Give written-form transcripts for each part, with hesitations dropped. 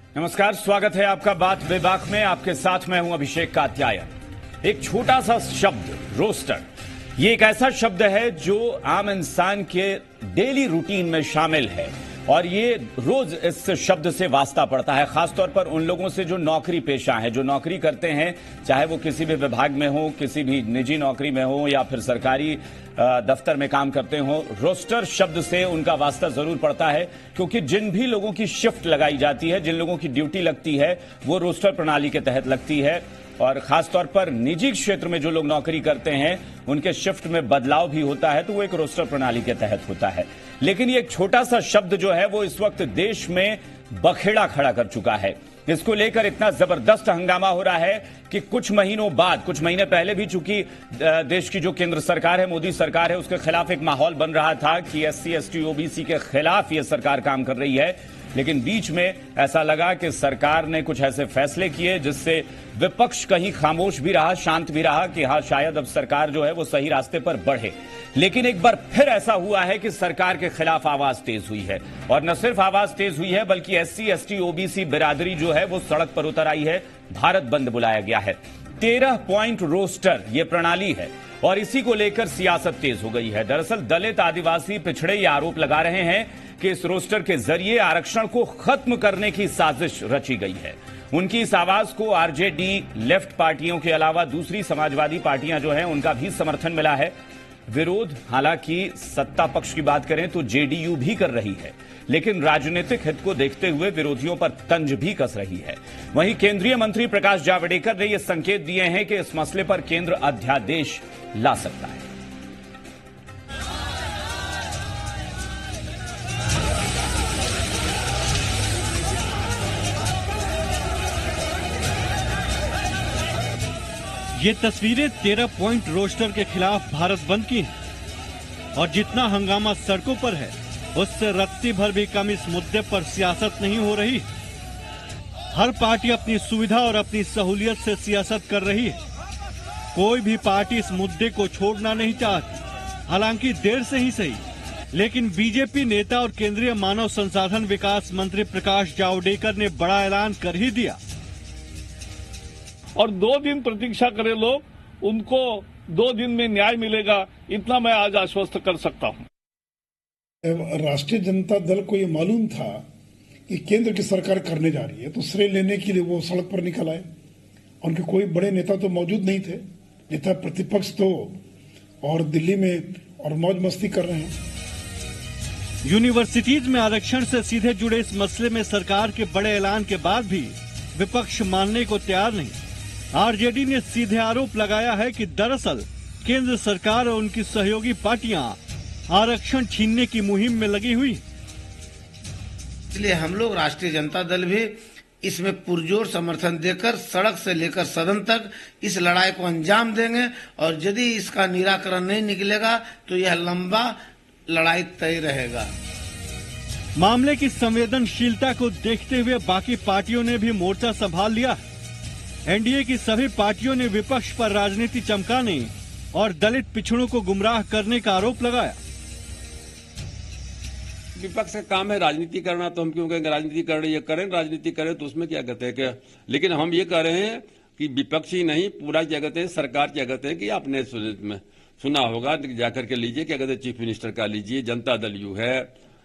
नमस्कार, स्वागत है आपका बात बेबाक में। आपके साथ मैं हूं अभिषेक कात्यायन। एक छोटा सा शब्द रोस्टर, ये एक ऐसा शब्द है जो आम इंसान के डेली रूटीन में शामिल है और ये रोज इस शब्द से वास्ता पड़ता है, खासतौर पर उन लोगों से जो नौकरी पेशा है, जो नौकरी करते हैं, चाहे वो किसी भी विभाग में हो, किसी भी निजी नौकरी में हो या फिर सरकारी दफ्तर में काम करते हो। रोस्टर शब्द से उनका वास्ता जरूर पड़ता है, क्योंकि जिन भी लोगों की शिफ्ट लगाई जाती है, जिन लोगों की ड्यूटी लगती है, वो रोस्टर प्रणाली के तहत लगती है। और खासतौर पर निजी क्षेत्र में जो लोग नौकरी करते हैं, उनके शिफ्ट में बदलाव भी होता है, तो वो एक रोस्टर प्रणाली के तहत होता है। लेकिन ये एक छोटा सा शब्द जो है वो इस वक्त देश में बखेड़ा खड़ा कर चुका है। इसको लेकर इतना जबरदस्त हंगामा हो रहा है कि कुछ महीनों बाद, कुछ महीने पहले भी चूंकि देश की जो केंद्र सरकार है, मोदी सरकार है, उसके खिलाफ एक माहौल बन रहा था कि एससी, एसटी, ओबीसी के खिलाफ ये सरकार काम कर रही है। लेकिन बीच में ऐसा लगा कि सरकार ने कुछ ऐसे फैसले किए जिससे विपक्ष कहीं खामोश भी रहा, शांत भी रहा कि हाँ, शायद अब सरकार जो है वो सही रास्ते पर बढ़े। लेकिन एक बार फिर ऐसा हुआ है कि सरकार के खिलाफ आवाज तेज हुई है, और न सिर्फ आवाज तेज हुई है बल्कि एससी, एसटी, ओबीसी बिरादरी जो है वो सड़क पर उतर आई है। भारत बंद बुलाया गया है। 13 पॉइंट रोस्टर ये प्रणाली है और इसी को लेकर सियासत तेज हो गई है। दरअसल दलित, आदिवासी, पिछड़े ये आरोप लगा रहे हैं कि इस रोस्टर के जरिए आरक्षण को खत्म करने की साजिश रची गई है। उनकी इस आवाज को आरजेडी, लेफ्ट पार्टियों के अलावा दूसरी समाजवादी पार्टियां जो हैं उनका भी समर्थन मिला है। विरोध हालांकि सत्ता पक्ष की बात करें तो जेडीयू भी कर रही है, लेकिन राजनीतिक हित को देखते हुए विरोधियों पर तंज भी कस रही है। वहीं केंद्रीय मंत्री प्रकाश जावड़ेकर ने यह संकेत दिए हैं कि इस मसले पर केंद्र अध्यादेश ला सकता है। ये तस्वीरें 13 पॉइंट रोस्टर के खिलाफ भारत बंद की हैं और जितना हंगामा सड़कों पर है उससे रत्ती भर भी कम इस मुद्दे पर सियासत नहीं हो रही। हर पार्टी अपनी सुविधा और अपनी सहूलियत से सियासत कर रही है। कोई भी पार्टी इस मुद्दे को छोड़ना नहीं चाहती, हालांकि देर से ही सही, लेकिन बीजेपी नेता और केंद्रीय मानव संसाधन विकास मंत्री प्रकाश जावड़ेकर ने बड़ा ऐलान कर ही दिया और 2 दिन प्रतीक्षा करें लोग, उनको 2 दिन में न्याय मिलेगा, इतना मैं आज आश्वस्त कर सकता हूं। राष्ट्रीय जनता दल को ये मालूम था कि केंद्र की सरकार करने जा रही है, तो श्रेय लेने के लिए वो सड़क पर निकल आए। उनके कोई बड़े नेता तो मौजूद नहीं थे, नेता प्रतिपक्ष तो और दिल्ली में और मौज मस्ती कर रहे हैं। यूनिवर्सिटीज में आरक्षण से सीधे जुड़े इस मसले में सरकार के बड़े ऐलान के बाद भी विपक्ष मानने को तैयार नहीं। आरजेडी ने सीधे आरोप लगाया है कि दरअसल केंद्र सरकार और उनकी सहयोगी पार्टियां आरक्षण छीनने की मुहिम में लगी हुई। इसलिए हम लोग राष्ट्रीय जनता दल भी इसमें पुरजोर समर्थन देकर सड़क से लेकर सदन तक इस लड़ाई को अंजाम देंगे और यदि इसका निराकरण नहीं निकलेगा तो यह लंबा लड़ाई तय रहेगा। मामले की संवेदनशीलता को देखते हुए बाकी पार्टियों ने भी मोर्चा संभाल लिया। एनडीए की सभी पार्टियों ने विपक्ष पर राजनीति चमकाने और दलित पिछड़ों को गुमराह करने का आरोप लगाया। विपक्ष का काम है राजनीति करना, तो हम क्यों कहेंगे राजनीति कर रही है, करें राजनीति करें, तो उसमें क्या कहते हैं क्या। लेकिन हम ये कह रहे हैं कि विपक्ष ही नहीं, पूरा क्या कहते हैं सरकार, क्या कहते हैं कि आपने सुना होगा, जाकर के लीजिए, क्या कहते हैं चीफ मिनिस्टर का लीजिए, जनता दल यू है,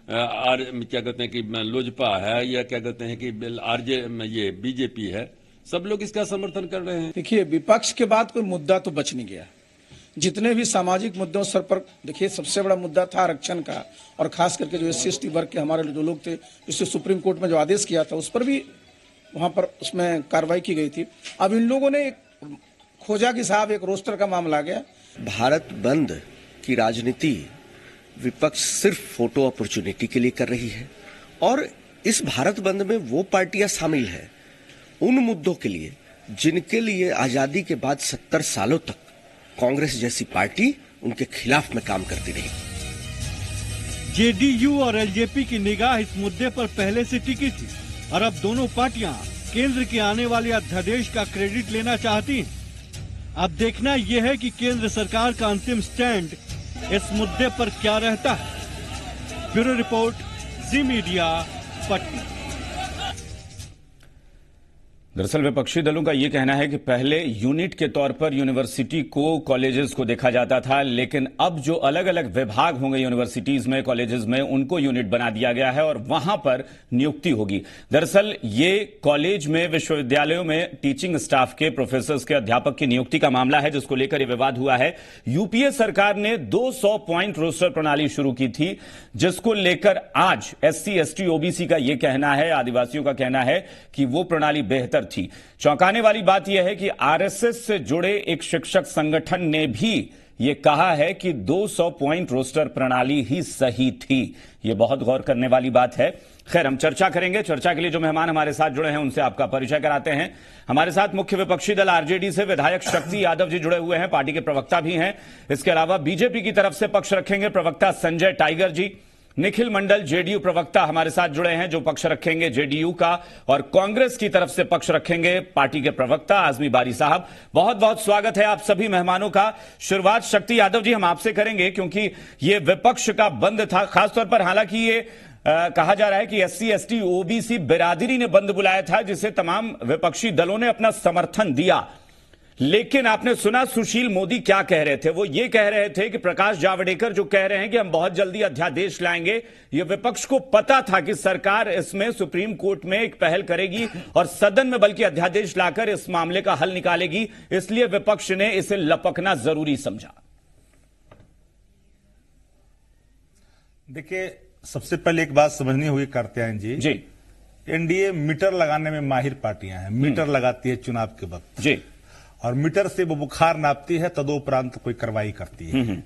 क्या कहते हैं कि लोजपा है, या क्या कहते हैं कि आरजे ये बीजेपी है, सब लोग इसका समर्थन कर रहे हैं। देखिए, विपक्ष के बाद कोई मुद्दा तो बच नहीं गया। जितने भी सामाजिक मुद्दों सर पर देखिए, सबसे बड़ा मुद्दा था आरक्षण का, और खास करके जो एससी एसटी वर्ग के हमारे जो लोग थे, जिससे सुप्रीम कोर्ट में जो आदेश किया था उस पर भी वहां पर उसमें कार्रवाई की गई थी। अब इन लोगों ने खोजा कि साहब एक रोस्टर का मामला आ गया। भारत बंद की राजनीति विपक्ष सिर्फ फोटो अपॉर्चुनिटी के लिए कर रही है, और इस भारत बंद में वो पार्टियां शामिल है उन मुद्दों के लिए जिनके लिए आजादी के बाद 70 सालों तक कांग्रेस जैसी पार्टी उनके खिलाफ में काम करती रही। जेडीयू और एलजेपी की निगाह इस मुद्दे पर पहले से टिकी थी और अब दोनों पार्टियां केंद्र के आने वाले अध्यादेश का क्रेडिट लेना चाहती हैं। अब देखना यह है कि केंद्र सरकार का अंतिम स्टैंड इस मुद्दे पर क्या रहता है। ब्यूरो रिपोर्ट, जी मीडिया, पटना। दरअसल विपक्षी दलों का यह कहना है कि पहले यूनिट के तौर पर यूनिवर्सिटी को कॉलेजेस को देखा जाता था, लेकिन अब जो अलग अलग विभाग होंगे यूनिवर्सिटीज में, कॉलेजेस में, उनको यूनिट बना दिया गया है और वहां पर नियुक्ति होगी। दरअसल ये कॉलेज में, विश्वविद्यालयों में टीचिंग स्टाफ के, प्रोफेसर्स के, अध्यापक की नियुक्ति का मामला है, जिसको लेकर यह विवाद हुआ है। यूपीए सरकार ने 200 पॉइंट रोस्टर प्रणाली शुरू की थी, जिसको लेकर आज एससी, एसटी, ओबीसी का यह कहना है, आदिवासियों का कहना है कि वो प्रणाली बेहतर थी। चौंकाने वाली बात यह है कि आरएसएस से जुड़े एक शिक्षक संगठन ने भी यह कहा है कि 200 पॉइंट रोस्टर प्रणाली ही सही थी। यह बहुत गौर करने वाली बात है। खैर, हम चर्चा करेंगे। चर्चा के लिए जो मेहमान हमारे साथ जुड़े हैं उनसे आपका परिचय कराते हैं। हमारे साथ मुख्य विपक्षी दल आरजेडी से विधायक शक्ति यादव जी जुड़े हुए हैं, पार्टी के प्रवक्ता भी हैं। इसके अलावा बीजेपी की तरफ से पक्ष रखेंगे प्रवक्ता संजय टाइगर जी। निखिल मंडल जेडीयू प्रवक्ता हमारे साथ जुड़े हैं, जो पक्ष रखेंगे जेडीयू का, और कांग्रेस की तरफ से पक्ष रखेंगे पार्टी के प्रवक्ता आजमी बारी साहब। बहुत बहुत स्वागत है आप सभी मेहमानों का। शुरुआत शक्ति यादव जी हम आपसे करेंगे, क्योंकि ये विपक्ष का बंद था, खासतौर पर। हालांकि ये कहा जा रहा है कि एससी, एसटी, ओबीसी बिरादरी ने बंद बुलाया था, जिसे तमाम विपक्षी दलों ने अपना समर्थन दिया। लेकिन आपने सुना सुशील मोदी क्या कह रहे थे? वो ये कह रहे थे कि प्रकाश जावड़ेकर जो कह रहे हैं कि हम बहुत जल्दी अध्यादेश लाएंगे, ये विपक्ष को पता था कि सरकार इसमें सुप्रीम कोर्ट में एक पहल करेगी और सदन में बल्कि अध्यादेश लाकर इस मामले का हल निकालेगी, इसलिए विपक्ष ने इसे लपकना जरूरी समझा। देखिए, सबसे पहले एक बात समझनी होगी कात्यायन जी, एनडीए मीटर लगाने में माहिर पार्टियां हैं। मीटर लगाती है चुनाव के वक्त जी, और मीटर से वो बुखार नापती है, तदोपरांत कोई कार्रवाई करती है।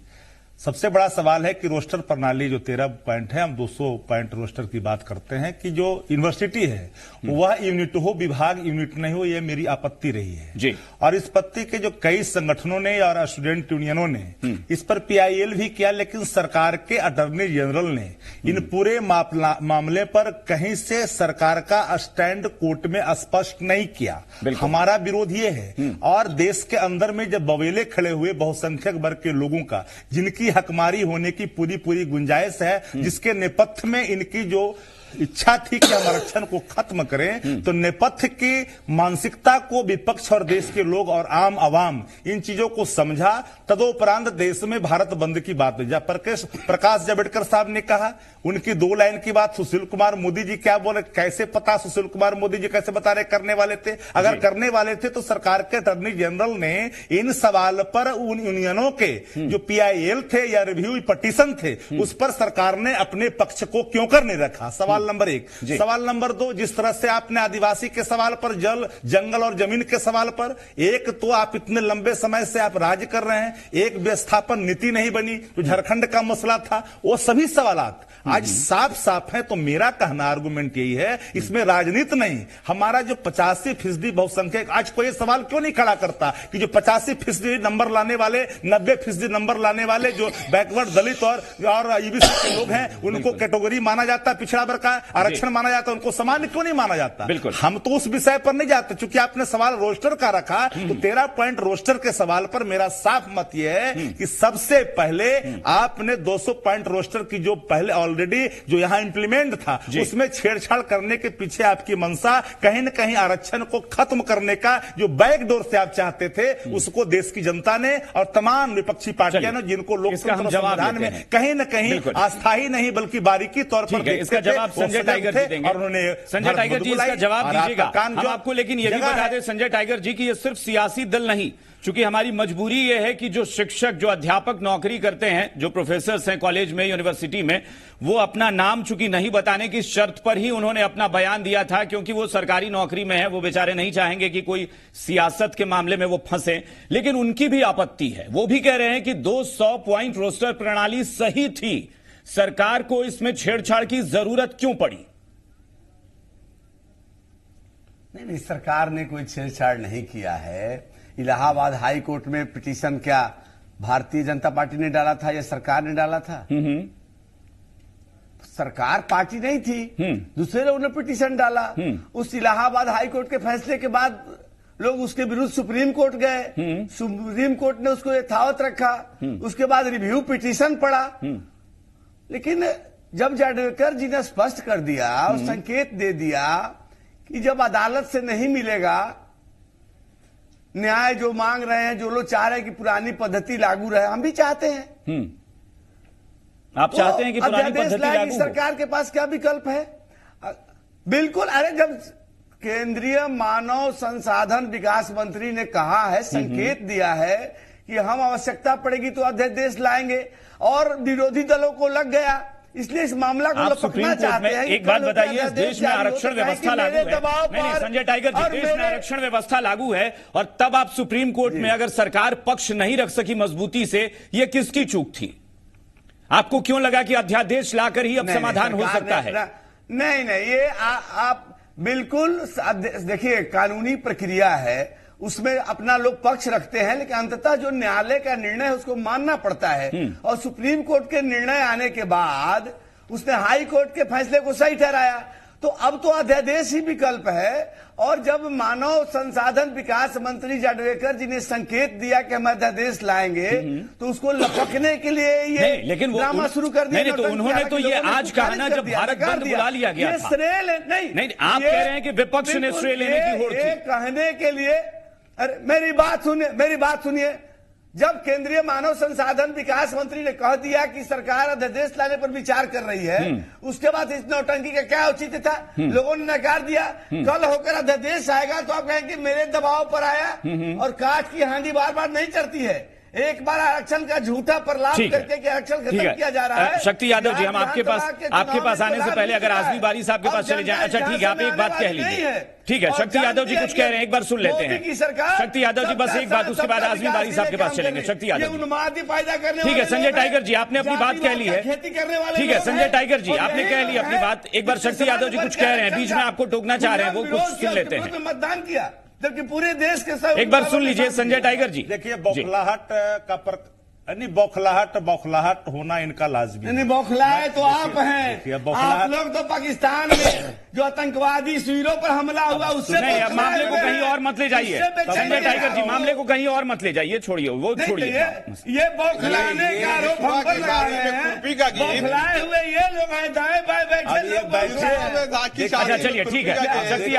सबसे बड़ा सवाल है कि रोस्टर प्रणाली जो 13 पॉइंट है, हम 200 पॉइंट रोस्टर की बात करते हैं कि जो यूनिवर्सिटी है वह यूनिट हो, विभाग यूनिट नहीं हो, यह मेरी आपत्ति रही है जी। और इस पत्ती के जो कई संगठनों ने और स्टूडेंट यूनियनों ने इस पर पीआईएल भी किया, लेकिन सरकार के अटॉर्नी जनरल ने इन पूरे मामले पर कहीं से सरकार का स्टैंड कोर्ट में स्पष्ट नहीं किया। हमारा विरोध ये है, और देश के अंदर में जब बवेले खड़े हुए बहुसंख्यक वर्ग के लोगों का, जिनकी हकमारी होने की पूरी गुंजाइश है, जिसके नेपथ्य में इनकी जो इच्छा थी कि हम आरक्षण को खत्म करें, तो नेपथ्य की मानसिकता को विपक्ष और देश के लोग और आम आवाम इन चीजों को समझा। तदोपरांत देश में भारत बंद की बात भेजा। प्रकाश जावड़ेकर साहब ने कहा, उनकी 2 लाइन की बात सुशील कुमार मोदी जी क्या बोले, कैसे पता सुशील कुमार मोदी जी कैसे बता रहे करने वाले थे? अगर करने वाले थे तो सरकार के अटॉर्नी जनरल ने इन सवाल पर उन यूनियनों के जो पीआईएल थे या रिव्यू पटिशन थे, उस पर सरकार ने अपने पक्ष को क्यों कर नहीं रखा? सवाल नंबर 1। सवाल नंबर 2, जिस तरह से आपने आदिवासी के सवाल पर, जल, जंगल और जमीन के सवाल पर, एक तो आप इतने लंबे समय से आप राज्य कर रहे हैं, एक विस्थापन नीति नहीं बनी, जो झारखंड का मसला था, वो सभी सवालात आज साफ साफ है। तो मेरा कहना आर्गुमेंट यही है, इसमें राजनीति नहीं। हमारा जो 85% बहुसंख्यक, आज कोई सवाल क्यों नहीं खड़ा करता कि जो 85% नंबर लाने वाले, 90% नंबर लाने वाले जो बैकवर्ड दलित और ईबीसी के लोग हैं, उनको कैटेगरी माना जाता है, पिछड़ा वर्ग का आरक्षण माना जाता है, उनको सामान्य क्यों नहीं माना जाता? हम तो उस विषय पर नहीं जाते। चूंकि आपने सवाल रोस्टर का रखा, तो 13 पॉइंट रोस्टर के सवाल पर मेरा साफ मत यह है कि सबसे पहले आपने 200 पॉइंट रोस्टर की जो पहले ऑलरेडी जो यहां इंप्लीमेंट था, उसमें छेड़छाड़ करने के पीछे आपकी मंशा कहीं न कहीं आरक्षण को खत्म करने का जो बैकडोर से आप चाहते थे, उसको देश की जनता ने और तमाम विपक्षी पार्टियां ने, जिनको लोकतंत्र संविधान में कहीं न कहीं आस्था ही नहीं बल्कि बारीकी तौर पर इसका जवाब संजय टाइगर जी देंगे। और उन्होंने संजय टाइगर जी इसका जवाब दीजिएगा हम आपको। लेकिन यह भी बता दें संजय टाइगर जी कि ये सिर्फ सियासी दल नहीं, चूंकि हमारी मजबूरी यह है कि जो शिक्षक, जो अध्यापक नौकरी करते हैं, जो प्रोफेसर्स हैं कॉलेज में, यूनिवर्सिटी में, वो अपना नाम चूंकि नहीं बताने की शर्त पर ही उन्होंने अपना बयान दिया था, क्योंकि वो सरकारी नौकरी में है, वो बेचारे नहीं चाहेंगे कि कोई सियासत के मामले में वो फंसे। लेकिन उनकी भी आपत्ति है, वो भी कह रहे हैं कि 200 पॉइंट रोस्टर प्रणाली सही थी, सरकार को इसमें छेड़छाड़ की जरूरत क्यों पड़ी? नहीं, सरकार ने कोई छेड़छाड़ नहीं किया है। इलाहाबाद हाई कोर्ट में पिटीशन क्या भारतीय जनता पार्टी ने डाला था या सरकार ने डाला था? सरकार पार्टी नहीं थी, दूसरे लोगों ने पिटीशन डाला। उस इलाहाबाद हाई कोर्ट के फैसले के बाद लोग उसके विरुद्ध सुप्रीम कोर्ट गए, सुप्रीम कोर्ट ने उसको यथावत रखा, उसके बाद रिव्यू पिटीशन पड़ा। लेकिन जब जावड़ेकर जी ने स्पष्ट कर दिया और संकेत दे दिया कि जब अदालत से नहीं मिलेगा न्याय जो मांग रहे हैं, जो लोग चाह रहे हैं कि पुरानी पद्धति लागू रहे, हम भी चाहते हैं। आप चाहते हैं कि पुरानी पद्धति लागू हो? सरकार के पास क्या विकल्प है? बिल्कुल। अरे जब केंद्रीय मानव संसाधन विकास मंत्री ने कहा है, संकेत दिया है कि हम आवश्यकता पड़ेगी तो अध्यादेश लाएंगे, और विरोधी दलों को लग गया, इसलिए इस मामला को लपकना चाहते हैं। एक बात बताइए, इस देश में आरक्षण व्यवस्था लागू है। नहीं, संजय टाइगर जी, देश में आरक्षण व्यवस्था लागू है और तब आप सुप्रीम कोर्ट में अगर सरकार पक्ष नहीं रख सकी मजबूती से, ये किसकी चूक थी? आपको क्यों लगा कि अध्यादेश लाकर ही अब समाधान हो सकता है? नहीं, ये आप बिल्कुल देखिए, कानूनी प्रक्रिया है, उसमें अपना लोग पक्ष रखते हैं, लेकिन अंततः जो न्यायालय का निर्णय है उसको मानना पड़ता है। और सुप्रीम कोर्ट के निर्णय आने के बाद उसने हाई कोर्ट के फैसले को सही ठहराया, तो अब तो अध्यादेश ही विकल्प है। और जब मानव संसाधन विकास मंत्री जावड़ेकर जी ने संकेत दिया कि हम अध्यादेश लाएंगे, तो उसको लपकने के लिए ये लेकिन वो ड्रामा शुरू कर दिया। नहीं, तो उन्होंने तो ये आज कहा ना, जब भारत बंद बुला लिया गया था। श्रेय नहीं, आप कह रहे हैं कि विपक्ष ने श्रेय लेने की होड़ थी। कहने के लिए, अरे मेरी बात सुनिए। जब केंद्रीय मानव संसाधन विकास मंत्री ने कह दिया कि सरकार अध्यादेश लाने पर विचार कर रही है, उसके बाद इस नौटंकी का क्या औचित्य था? लोगों ने नकार दिया। कल होकर अध्यादेश आएगा तो आप कहेंगे मेरे दबाव पर आया, और काठ की हांडी बार बार नहीं चढ़ती है। एक बार आरक्षण का झूठा प्रलाप करके कि आरक्षण खत्म किया जा रहा है। शक्ति यादव जी, हम आपके पास आने से पहले अगर आजमी बारी साहब के पास चले जाएं। अच्छा ठीक है, आप एक बात कह लीजिए। ठीक है, शक्ति यादव जी कुछ कह रहे हैं, एक बार सुन लेते हैं। शक्ति यादव जी बस एक बात, उसके बाद आजमी बारी साहब के पास चलेंगे। शक्ति यादव जी, ठीक है। संजय टाइगर जी, आपने अपनी बात कह ली है। ठीक है, संजय टाइगर जी, आपने कह ली अपनी बात। एक बार शक्ति यादव जी कुछ कह रहे हैं, बीच में आपको टोकना चाह रहे हैं, वो कुछ सुन लेते हैं। मतदान किया जबकि पूरे देश के सब। एक बार सुन लीजिए संजय टाइगर जी। देखिए, बौखलाहट का नहीं, बौखलाहट होना इनका लाजमी। नहीं, बौखलाए तो आप हैं। आप लोग तो पाकिस्तान में जो आतंकवादी शिविरों पर हमला हुआ उससे नहीं, अब मामले को कहीं और मत ले जाइए संजय टाइगर जी, मामले को कहीं और मत ले जाइए, छोड़िए वो, छोड़िए। ये बौखलाने का आरोप हम पर लगा रहे हैं। बौखलाए हुए ये लोग हैं, दाएं बाएं बैठे। अच्छा चलिए, ठीक है। शक्ति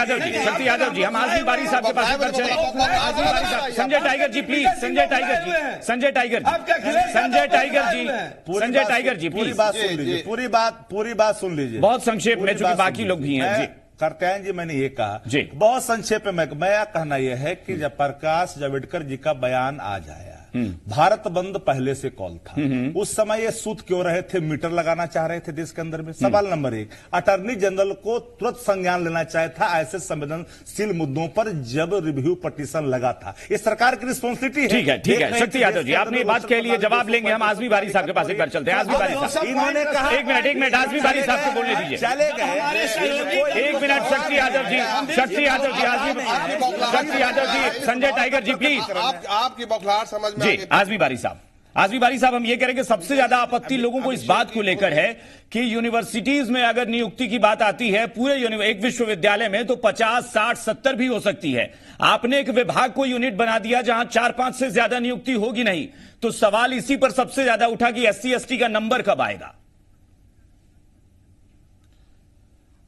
यादव जी, हम आजमी बारी साहब के पास चले। Sanjay Tiger ji please, Sanjay Tiger ji पूरी बात सुन लीजिए, पूरी बात सुन लीजिए, बहुत संक्षेप में, चूंकि बाकी लोग भी हैं। जी करते जी, मैंने ये कहा जी, बहुत संक्षेप में। मेरा कहना यह है कि जब प्रकाश जावड़ेकर जी का बयान आज आया, भारत बंद पहले से कॉल था, उस समय ये सूत क्यों रहे थे? मीटर लगाना चाह रहे थे देश के अंदर में। सवाल नंबर 1, अटॉर्नी जनरल को तुरंत संज्ञान लेना चाहिए था ऐसे संवेदनशील मुद्दों पर जब रिव्यू पिटीशन लगा था। ये सरकार की रिस्पॉन्सिबिलिटी है। ठीक है। शक्ति यादव जी, आपने बात कह ली है, जवाब लेंगे हम आजमी बारी साहब के पास। एक बार चलते हैं आजमी बारी साहब। इन्होंने कहा, एक मिनट आजमी बारी साहब को बोलने दीजिए। चले गए, एक मिनट। शक्ति यादव जी, शक्ति यादव जी, संजय टाइगर जी प्लीज। आपकी बौखलाहट समझ में जी। आजमी बारी साहब, हम ये कह रहे हैं कि सबसे ज्यादा आपत्ति लोगों को इस बात को लेकर है कि यूनिवर्सिटीज में अगर नियुक्ति की बात आती है, पूरे एक विश्वविद्यालय में, तो 50, 60, 70 भी हो सकती है। आपने एक विभाग को यूनिट बना दिया जहां 4-5 से ज्यादा नियुक्ति होगी नहीं। तो सवाल इसी पर सबसे ज्यादा उठा कि SC ST का नंबर कब आएगा?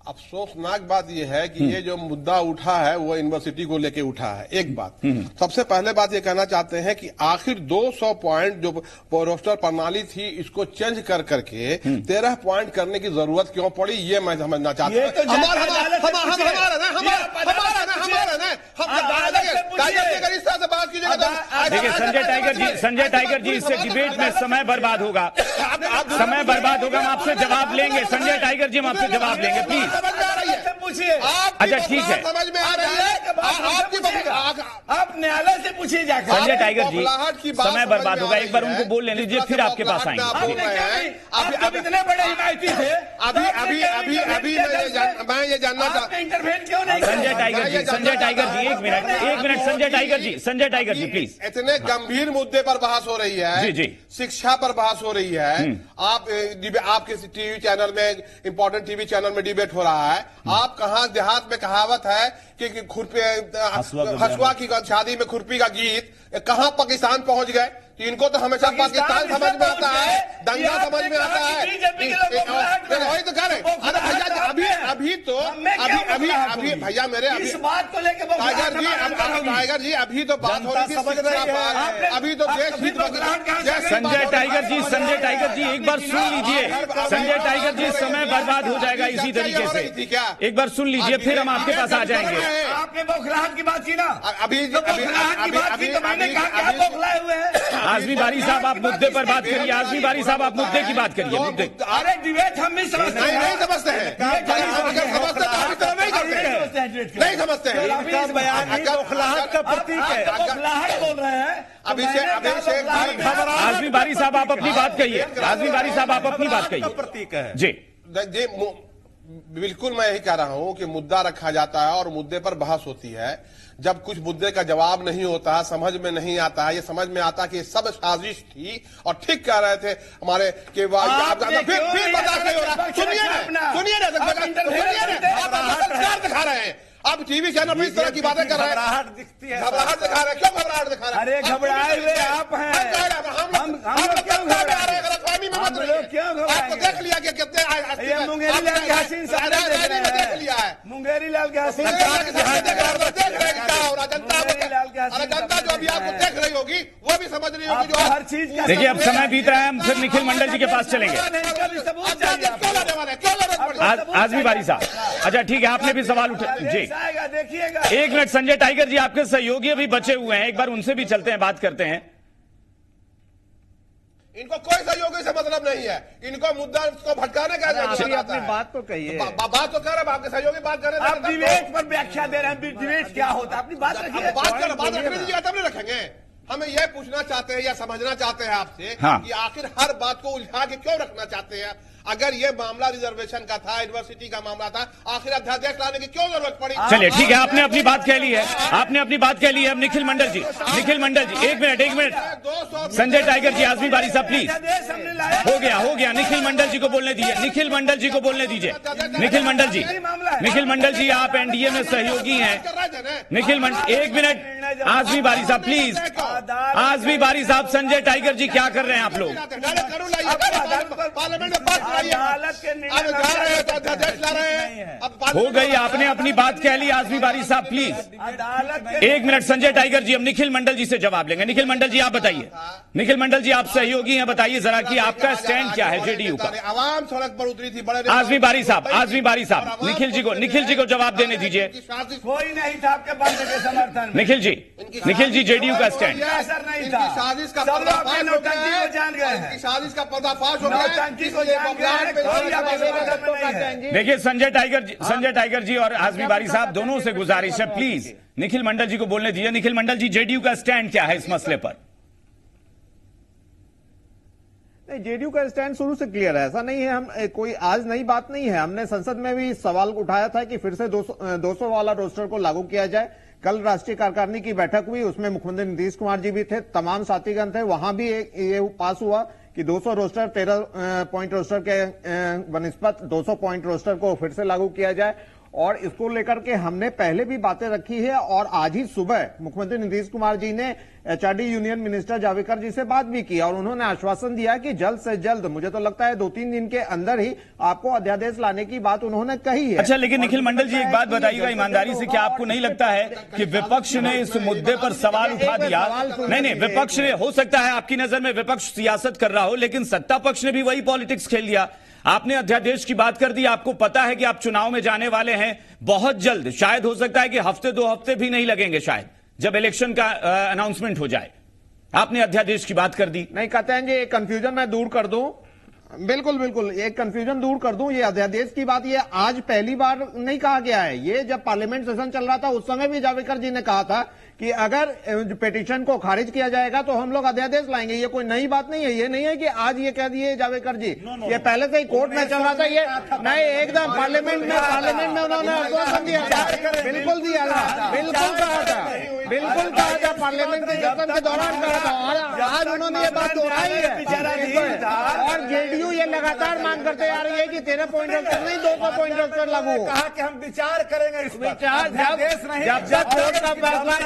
अफसोसनाक बात यह है कि ये जो मुद्दा उठा है वो यूनिवर्सिटी को लेके उठा है। एक बात, सबसे पहले बात ये कहना चाहते हैं कि आखिर 200 पॉइंट जो रोस्टर प्रणाली थी, इसको चेंज कर करके 13 पॉइंट करने की जरूरत क्यों पड़ी, ये मैं समझना चाहता हूँ। देखिए संजय टाइगर जी, इससे डिबेट में समय बर्बाद होगा, हम आपसे जवाब लेंगे। संजय टाइगर जी, हम आपसे जवाब लेंगे प्लीज। पूछिए। अच्छा ठीक है, समझ में आ रही है, आप न्यायालय से पूछिए जाकर। संजय टाइगर जी, समय बर्बाद होगा, एक बार उनको बोल लेने दीजिए, फिर आपके पास आएंगे। आप इतने बड़े हिमायती थे, अभी मैं ये जानना चाहता हूं, इंटरवेन क्यों नहीं? संजय टाइगर जी, एक minute Sanjay Tiger ji please. इतने गंभीर मुद्दे पर बहस हो रही है, जी, शिक्षा पर बहस हो रही है। आपके टीवी चैनल में, इंपॉर्टेंट टीवी चैनल में डिबेट हो रहा है। आप कहां देहात में कहावत है कि खुरपी हसुआ की शादी में खुरपी का गीत, कहां पाकिस्तान पहुंच गए? इनको तो हमेशा पाकिस्तान समझ में आता है, दंगा समझ में आता है। वही तो कह रहे अरे भैया अभी भैया मेरे इस बात को लेकर टाइगर जी अभी तो बात हो रही थी, अभी तो संजय टाइगर जी एक बार सुन लीजिए। संजय टाइगर जी समय बर्बाद हो जाएगा इसी तरीके से। एक बार सुन लीजिए, फिर हम आपके पास आ जाएंगे। आपने बौखलाहट की बात की ना, अभी मैंने कहा कि आप बौखलाए हुए हैं। आजमी बारी साहब आप मुद्दे पर बात करिए। आजमी बारी साहब आप मुद्दे की बात करिए। मुद्दे अरे डिबेट हम भी समझते हैं, नहीं समझते हैं, नहीं समझते हैं। बौखलाहट का प्रतीक है, बौखलाहट बोल रहे हैं। आजमी बारी साहब आप अपनी बात कहिए। आजमी बारी साहब आप अपनी बात कहिए। प्रतीक है जी बिल्कुल मैं यही कह रहा हूं कि मुद्दा रखा जाता है और मुद्दे पर बहस होती है। जब कुछ मुद्दे का जवाब नहीं होता, समझ में नहीं आता है, ये समझ में आता कि सब साजिश थी और ठीक कह रहे थे हमारे कि फिर बर्दाश्त नहीं हो रहा। सुनिए ना दिखा रहे हैं आप टीवी चैनल पर इस तरह की बातें कर रहे हैं, घबराहट दिखती है, घबराहट दिखा रहे हैं। क्यों घबराहट दिखा रहे हैं? अरे घबराए हुए आप हैं, हम लोग क्यों घबरा रहे हैं? गलतफहमी में मत रहिए। आपको देख लिया कि कितने मुंगेरी लाल के हसीन सारे देख लिया है, मुंगेरी लाल के हसीन जनता जो अभी आपको देख रही होगी वो भी समझ रही होगी जो हर चीज का। देखिए अब समय बीत रहा है, हम फिर निखिल मंडल जी के पास चलेंगे। आजमी बारी साहब, अच्छा ठीक है, आपने भी सवाल उठा जी। देखिएगा एक मिनट संजय टाइगर जी, आपके सहयोगी अभी बचे हुए हैं, एक बार उनसे भी चलते हैं, बात करते हैं। इनको कोई सहयोगी से मतलब नहीं है, इनको मुद्दा को भटकाने का अपनी बात तो कहिए। बात तो कर रहे हैं, आपके सहयोगी बात कर रहे हैं। आप डिबेट पर व्याख्या दे रहे हैं, डिबेट क्या होता है? अपनी बात रखिए। बात रखने दीजिएगा तब नहीं रखेंगे। हमें यह पूछना चाहते हैं या समझना चाहते हैं आपसे कि आखिर हर बात को उलझा के क्यों रखना चाहते हैं? अगर ये मामला रिजर्वेशन का था, यूनिवर्सिटी का मामला था, आखिर अध्यादेश लाने की क्यों जरूरत पड़ी? चलिए ठीक है, आपने अपनी बात कह ली है, आपने अपनी बात कह ली है। अब निखिल मंडल जी, एक मिनट संजय टाइगर जी, आजमी बारी साहब प्लीज, हो गया निखिल मंडल जी को बोलने दीजिए। निखिल मंडल जी को बोलने दीजिए। निखिल मंडल जी आप एनडीए में सहयोगी हैं। निखिल मंडल, एक मिनट, आजमी बारी साहब प्लीज। आजमी बारी साहब, संजय टाइगर जी क्या कर रहे हैं आप लोग? पार्लियामेंट में हो गई, आपने अपनी बात कह ली। आजमी बारी साहब प्लीज एक मिनट। संजय टाइगर जी, अब निखिल मंडल जी से जवाब लेंगे। निखिल मंडल जी आप बताइए। निखिल मंडल जी आप सहयोगी हैं, बताइए जरा कि आपका स्टैंड क्या है जेडीयू का? आवाम सड़क पर उतरी थी बड़े। आजमी बारी साहब निखिल जी को जवाब देने दीजिए। कोई नहीं था आपके बंद के समर्थन। निखिल जी जेडीयू का स्टैंड। साजिश का पर्दाफाश हो गया। देखिए संजय टाइगर जी और आजमी बारी साहब दोनों से गुजारिश है, प्लीज निखिल मंडल जी को बोलने दीजिए। निखिल मंडल जी, जेडीयू का स्टैंड क्या है इस मसले पर? जेडीयू का स्टैंड शुरू से क्लियर है, ऐसा नहीं है, हम कोई आज नई बात नहीं है। हमने संसद में भी सवाल उठाया था कि फिर से 200 वाला रोस्टर को लागू किया जाए। कल राष्ट्रीय कार्यकारिणी की बैठक हुई, उसमें मुख्यमंत्री नीतीश कुमार जी भी थे, तमाम साथीगण थे, वहां भी ये पास हुआ कि 200 रोस्टर 13 पॉइंट रोस्टर के बनिस्बत 200 पॉइंट रोस्टर को फिर से लागू किया जाए। और इसको लेकर के हमने पहले भी बातें रखी है और आज ही सुबह मुख्यमंत्री नीतीश कुमार जी ने एचआरडी यूनियन मिनिस्टर जावड़ेकर जी से बात भी की और उन्होंने आश्वासन दिया कि जल्द से जल्द, मुझे तो लगता है 2-3 दिन के अंदर ही आपको अध्यादेश लाने की बात उन्होंने कही है। अच्छा, लेकिन निखिल मंडल जी एक बात बताइएगा ईमानदारी से, क्या आपको नहीं लगता है कि विपक्ष ने इस मुद्दे पर सवाल उठा दिया? नहीं, विपक्ष ने, हो सकता है आपकी नजर में विपक्ष सियासत कर रहा हो, लेकिन सत्ता पक्ष ने भी वही पॉलिटिक्स खेल दिया। आपने अध्यादेश की बात कर दी, आपको पता है कि आप चुनाव में जाने वाले हैं बहुत जल्द, शायद हो सकता है कि हफ्ते 2 हफ्ते भी नहीं लगेंगे शायद, जब इलेक्शन का अनाउंसमेंट हो जाए। आपने अध्यादेश की बात कर दी। नहीं, कहते हैं जी एक कंफ्यूजन मैं दूर कर दूं, बिल्कुल एक कंफ्यूजन दूर कर दूं। ये अध्यादेश की बात ये आज पहली बार नहीं कहा गया है, ये जब पार्लियामेंट सेशन चल रहा था उस समय भी जावड़ेकर जी ने कहा था कि अगर पिटीशन को खारिज किया जाएगा तो हम लोग अध्यादेश लाएंगे। ये कोई नई बात नहीं है, ये नहीं है कि आज ये कह दिए जावड़ेकर जी, ये पहले से ही कोर्ट में चल रहा था। ये नहीं, एकदम पार्लियामेंट में उन्होंने आश्वासन दिया था, बिल्कुल दिया था, बिल्कुल कहा था पार्लियामेंट के सेशन के दौरान कहा था, और आज उन्होंने ये बात दोहराई है। और जेडीयू जेडीयू ये लगातार मांग करते आ रही है कि 13 पॉइंट रोस्टर नहीं 200 पॉइंट रोस्टर लागू हो। कहा कि हम विचार करेंगे इस पर। विचार जब तक कोर्ट का फैसला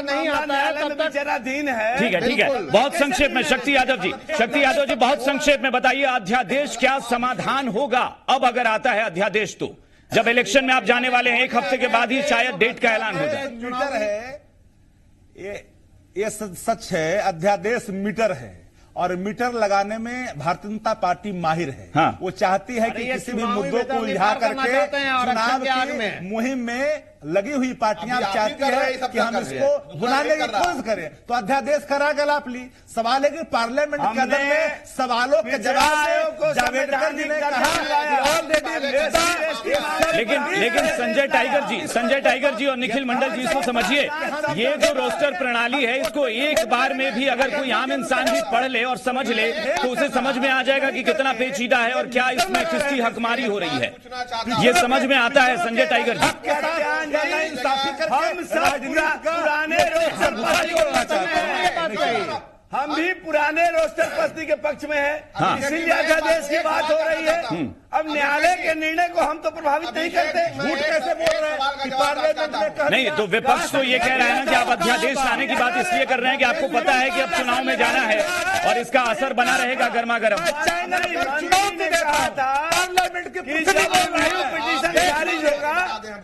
नहीं आता है तब तक विचाराधीन है। ठीक है बहुत संक्षेप में शक्ति यादव जी बहुत संक्षेप में बताइए अध्यादेश क्या समाधान होगा अब अगर आता है अध्यादेश तो जब इलेक्शन में आप जाने वाले हैं 1 हफ्ते के बाद ही शायद डेट का ऐलान हो जाए। मीटर है ये सच है, अध्यादेश मीटर है और मीटर लगाने में भारतीय जनता पार्टी माहिर है। हाँ। वो चाहती है कि किसी भी मुद्दों को उलझा करके चुनाव की मुहिम में लगी हुई पार्टियां चाहती है कि हम इसको बुलाने की कोशिश करें, तो अध्यादेश करा गया आप ली। सवाल है कि पार्लियामेंट के अंदर में सवालों के जवाब में जावड़ेकर जी ने कहा। लेकिन संजय टाइगर जी और निखिल मंडल जी इसको समझिए, ये जो रोस्टर प्रणाली है इसको एक बार में भी अगर कोई आम इंसान भी पढ़ ले और समझ ले तो उसे समझ में आ जाएगा कि कितना पेचीदा है और क्या इसमें किसकी हकमारी हो रही है। ये समझ में आता है संजय टाइगर जी। हम सब पुराने रोस्टर हम भी पुराने रोस्टर पस्ती के पक्ष में है। हाँ। इसीलिए अध्यादेश की बात हो रही है। अब न्यायालय के निर्णय को हम तो प्रभावित नहीं करते। झूठ कैसे बोल रहे हैं कि पार्लियामेंट में नहीं, तो विपक्ष तो ये कह रहा है ना कि आप अध्यादेश लाने की बात इसलिए कर रहे हैं कि आपको पता है कि अब चुनाव में जाना है और इसका असर बना रहेगा गर्मा गर्म। पार्लियामेंट के पिटीशन खारिज होगा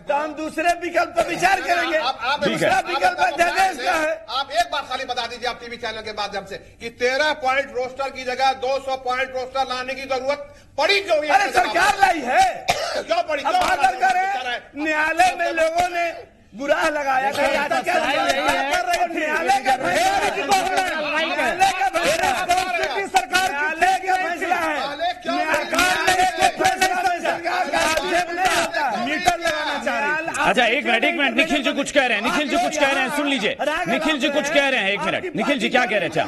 तो हम दूसरे विकल्प पर विचार करेंगे। दूसरा विकल्प अध्यादेश का है। आप एक बात खाली बता दीजिए आप टीवी चैनल के माध्यम से कि 13 पॉइंट रोस्टर की जगह 200 पॉइंट रोस्टर लाने की जरूरत पड़ी क्यों? अरे सरकार लाई है। क्यों पड़ी? क्यों करें? न्यायालय में लोगों ने बुरा लगाया था। न्यायालय का सरकार न्यायालय का फैसला है। मीटर लगाना चाह रही। अच्छा एक मिनट निखिल जी कुछ कह रहे हैं सुन लीजिए। निखिल जी कुछ कह रहे हैं, 1 मिनट। निखिल जी क्या कह रहे थे?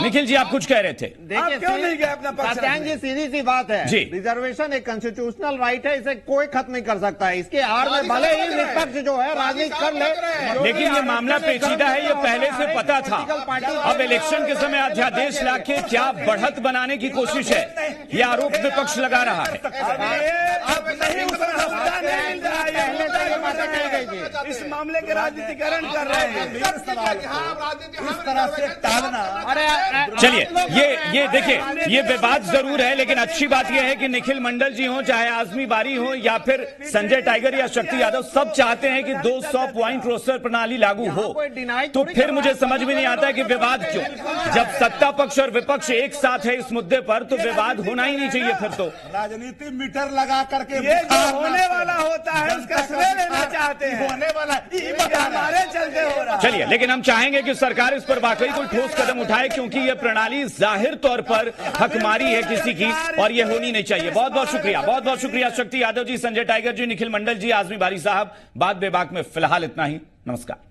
निखिल जी आप कुछ कह रहे थे। देखिए क्यों नहीं गए अपना पक्ष? सत्यान जी सीधी सी बात है, जी। रिजर्वेशन एक कॉन्स्टिट्यूशनल राइट है, इसे कोई खत्म नहीं कर सकता है। इसके आड़ में भले ही विपक्ष जो है राजनीति कर ले, लेकिन ये मामला पेचीदा है, ये पहले से पता था। अब इलेक्शन के समय अध्यादेश लाके क्या बढ़त बनाने की कोशिश है, ये आरोप विपक्ष लगा रहा है। इस मामले के राजनीतिकरण कर रहे हैं। इस तरह से टालना। चलिए ये देखिए ये विवाद जरूर है, लेकिन अच्छी बात यह है कि निखिल मंडल जी हो चाहे आजमी बारी हो या फिर संजय टाइगर या शक्ति यादव, सब चाहते हैं कि 200 पॉइंट रोस्टर प्रणाली लागू हो। तो फिर मुझे समझ में नहीं आता है कि विवाद क्यों, जब सत्ता पक्ष और विपक्ष एक साथ है इस मुद्दे पर तो विवाद होना ही नहीं चाहिए। फिर तो राजनीति मीटर लगा करके ये जो होने वाला होता है उसका श्रेय लेना चाहते हैं। होने वाला हमारे चलते हो रहा है। चलिए, लेकिन हम चाहेंगे कि सरकार इस पर वाकई कोई ठोस कदम उठाए, क्योंकि ये प्रणाली जाहिर तौर पर हकमारी है किसी की और ये होनी नहीं चाहिए। बहुत बहुत शुक्रिया शक्ति यादव जी, संजय टाइगर जी, निखिल मंडल जी, आजमी बारी साहब। बात बेबाक में फिलहाल इतना ही। नमस्कार।